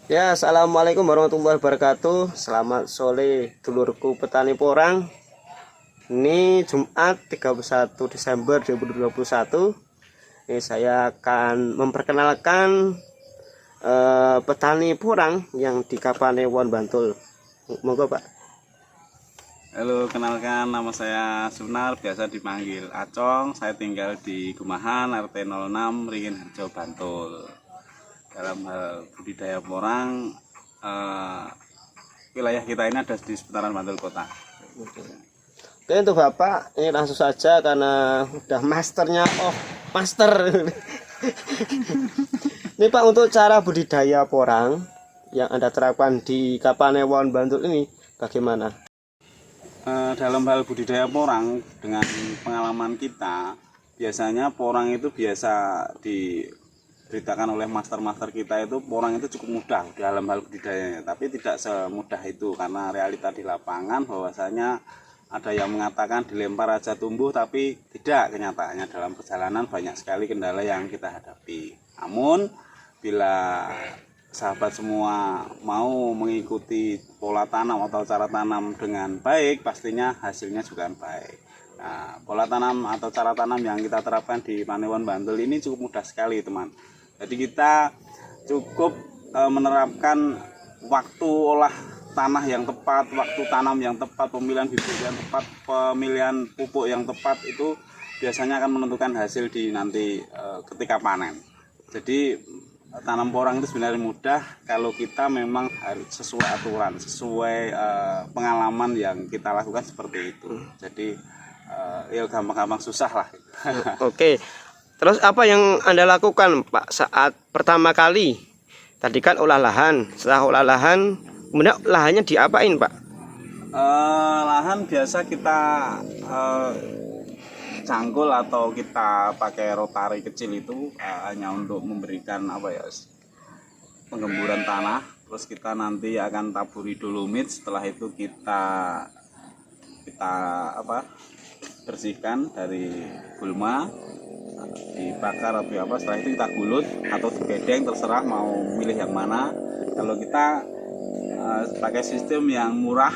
Ya, assalamualaikum warahmatullahi wabarakatuh. Selamat sore, dulurku petani porang. Ini Jumat 31 Desember 2021. Ini saya akan memperkenalkan petani porang yang di Kapanewon, Bantul. Monggo, Pak. Halo, kenalkan nama saya Sunar, biasa dipanggil Acong. Saya tinggal di Gumahan, RT 06, Ringin Harjo, Bantul. Dalam hal budidaya porang, wilayah kita ini ada di seputaran Bantul Kota. Oke, untuk Bapak, ini langsung saja karena udah masternya. Oh, master. Ini Pak, untuk cara budidaya porang yang Anda terapkan di Kapanewon, Bantul ini bagaimana? Dalam hal budidaya porang, dengan pengalaman kita, biasanya porang itu biasa diberitakan oleh master-master kita itu porang itu cukup mudah dalam hal budidayanya, tapi tidak semudah itu karena realita di lapangan bahwasanya ada yang mengatakan dilempar aja tumbuh, tapi tidak, kenyataannya dalam perjalanan banyak sekali kendala yang kita hadapi. Namun bila sahabat semua mau mengikuti pola tanam atau cara tanam dengan baik, pastinya hasilnya juga baik. Nah, pola tanam atau cara tanam yang kita terapkan di Panewon Bantul ini cukup mudah sekali, teman. Jadi kita cukup menerapkan waktu olah tanah yang tepat, waktu tanam yang tepat, pemilihan bibit yang tepat, pemilihan pupuk yang tepat, itu biasanya akan menentukan hasil di nanti ketika panen. Jadi tanam porang itu sebenarnya mudah kalau kita memang harus sesuai aturan, sesuai pengalaman yang kita lakukan seperti itu. Jadi ya gampang-gampang susah lah. Oke. Terus apa yang Anda lakukan, Pak, saat pertama kali? Tadi kan olah lahan. Setelah olah lahan, kemudian lahannya diapain, Pak? Lahan biasa kita cangkul atau kita pakai rotari kecil itu hanya untuk memberikan penggemburan tanah. Terus kita nanti akan taburi dolomit. Setelah itu kita bersihkan dari gulma, dibakar atau apa. Setelah itu kita gulut atau dibedeng, terserah mau milih yang mana. Kalau kita pakai sistem yang murah,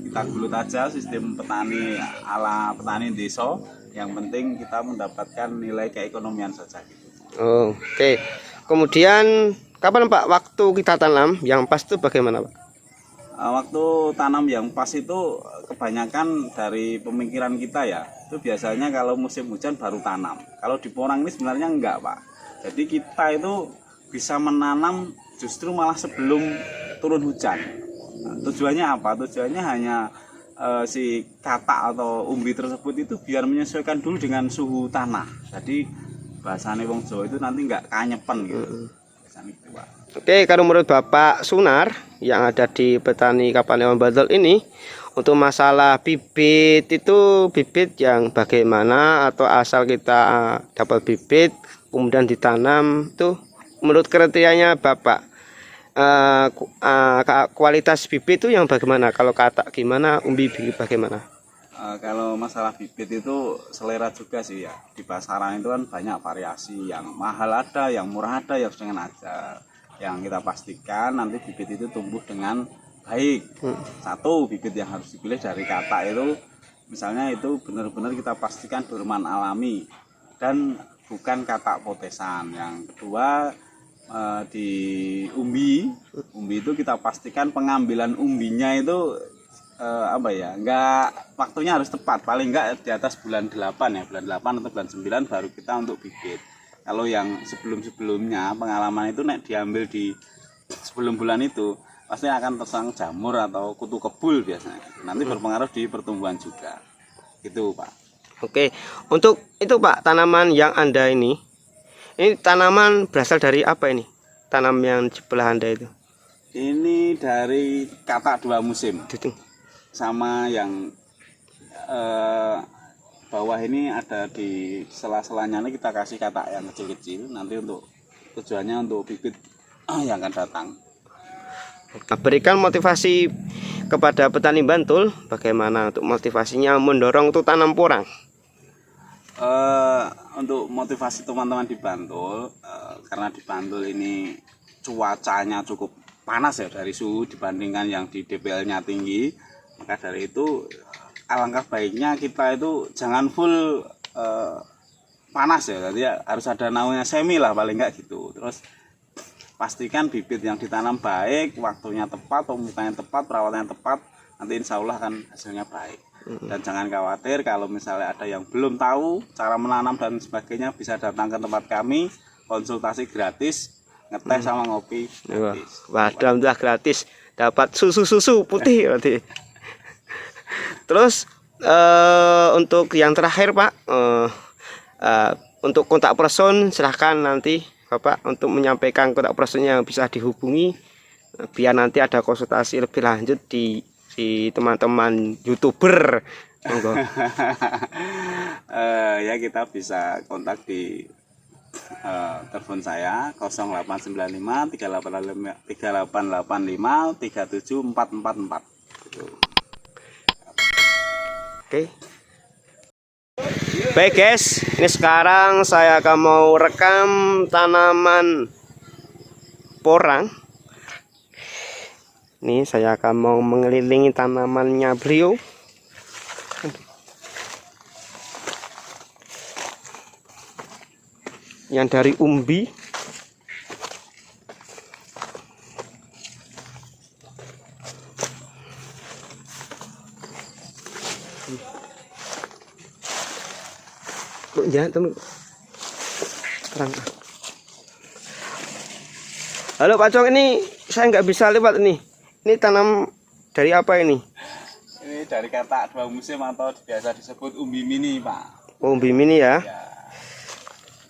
kita gulut aja, sistem petani ala petani desa. Yang penting kita mendapatkan nilai keekonomian saja gitu. Oke. Kemudian kapan, Pak, waktu kita tanam yang pas itu bagaimana, Pak? Waktu tanam yang pas itu kebanyakan dari pemikiran kita ya, itu biasanya kalau musim hujan baru tanam. Kalau di porang ini sebenarnya enggak, Pak. Jadi kita itu bisa menanam justru malah sebelum turun hujan. Nah, tujuannya apa? Tujuannya hanya si katak atau umbi tersebut itu biar menyesuaikan dulu dengan suhu tanah. Jadi bahasanya wong Jawa itu nanti enggak kanyepen gitu. Gitu, Pak. Oke, kalau menurut Bapak Sunar yang ada di petani Kapanewon Bantul ini, untuk masalah bibit itu bibit yang bagaimana, atau asal kita dapat bibit kemudian ditanam itu menurut kriterianya Bapak, kualitas bibit itu yang bagaimana? Kalau katak gimana, umbi bagaimana? Kalau masalah bibit itu selera juga sih ya. Di pasaran itu kan banyak variasi, yang mahal ada, yang murah ada, yang sedang ada. Yang kita pastikan nanti bibit itu tumbuh dengan baik. Satu, bibit yang harus dipilih dari katak itu, misalnya itu benar-benar kita pastikan berman alami dan bukan katak potesan. Yang kedua, di umbi itu kita pastikan pengambilan umbinya itu enggak, waktunya harus tepat, paling enggak di atas bulan 8 ya, bulan 8 atau bulan 9 baru kita untuk bibit. Kalau yang sebelum-sebelumnya pengalaman itu diambil di sebelum bulan itu pasti akan tersang jamur atau kutu kebul biasanya. Nanti berpengaruh di pertumbuhan juga. Gitu, Pak. Oke, untuk itu, Pak, tanaman yang Anda ini tanaman berasal dari apa ini? Tanam yang di sebelah Anda itu? Ini dari katak 2 musim. Sama yang bawah ini ada di sela-selanya ini kita kasih katak yang kecil-kecil, nanti untuk tujuannya untuk bibit yang akan datang. Berikan motivasi kepada petani Bantul, bagaimana untuk motivasinya mendorong untuk tanam porang? Untuk motivasi teman-teman di Bantul, karena di Bantul ini cuacanya cukup panas ya dari suhu dibandingkan yang di DPL-nya tinggi. Maka dari itu alangkah baiknya kita itu jangan full panas ya, jadi harus ada namanya semi lah paling enggak gitu. Terus pastikan bibit yang ditanam baik, waktunya tepat, pemukanya tepat, perawatannya tepat, nanti insya Allah kan hasilnya baik. Dan jangan khawatir kalau misalnya ada yang belum tahu cara menanam dan sebagainya, bisa datang ke tempat kami, konsultasi gratis, ngetes sama ngopi gratis. Wah, alhamdulillah gratis, dapat susu putih berarti. Terus untuk yang terakhir Pak, untuk kontak person silahkan nanti Bapak untuk menyampaikan kontak personnya yang bisa dihubungi, biar nanti ada konsultasi lebih lanjut di teman-teman YouTuber. Monggo. Ya kita bisa kontak di telepon saya 0895 3885 37444 gitu. Oke. Baik guys, ini sekarang saya akan mau rekam tanaman porang. Ini saya akan mau mengelilingi tanamannya beliau. Yang dari umbi. Jangan temen. Terang. Halo Pak Cong, ini saya nggak bisa lewat ini. Ini tanam dari apa ini? Ini dari kata dua musim atau biasa disebut umbi mini, Pak. Oh, umbi mini ya.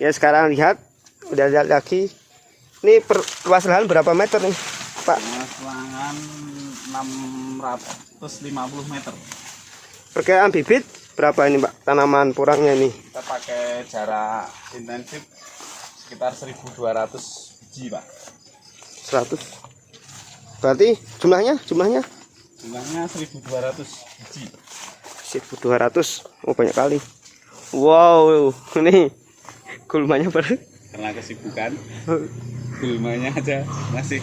Ya sekarang lihat, udah lihat lagi. Ini luas lahan berapa meter nih, Pak? Luas lahan 650 meter. Perkiraan bibit berapa ini, Pak? Tanaman porangnya nih. Kita pakai jarak intensif sekitar 1.200 biji, Pak. 100. Berarti jumlahnya? Jumlahnya 1.200 biji. 1.200. Oh, banyak kali. Wow, ini gulmanya baru. Karena kesibukan, gulmanya aja masih.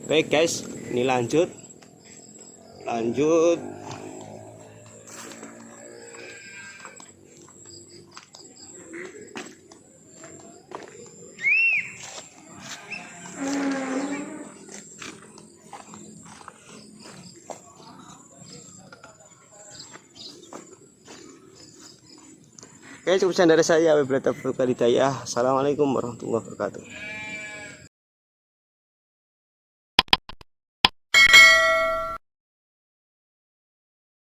Baik guys, ini lanjut. Oke, cukup sekian dari saya. Wabillahi taufiq wal hidayah. Assalamualaikum warahmatullahi wabarakatuh.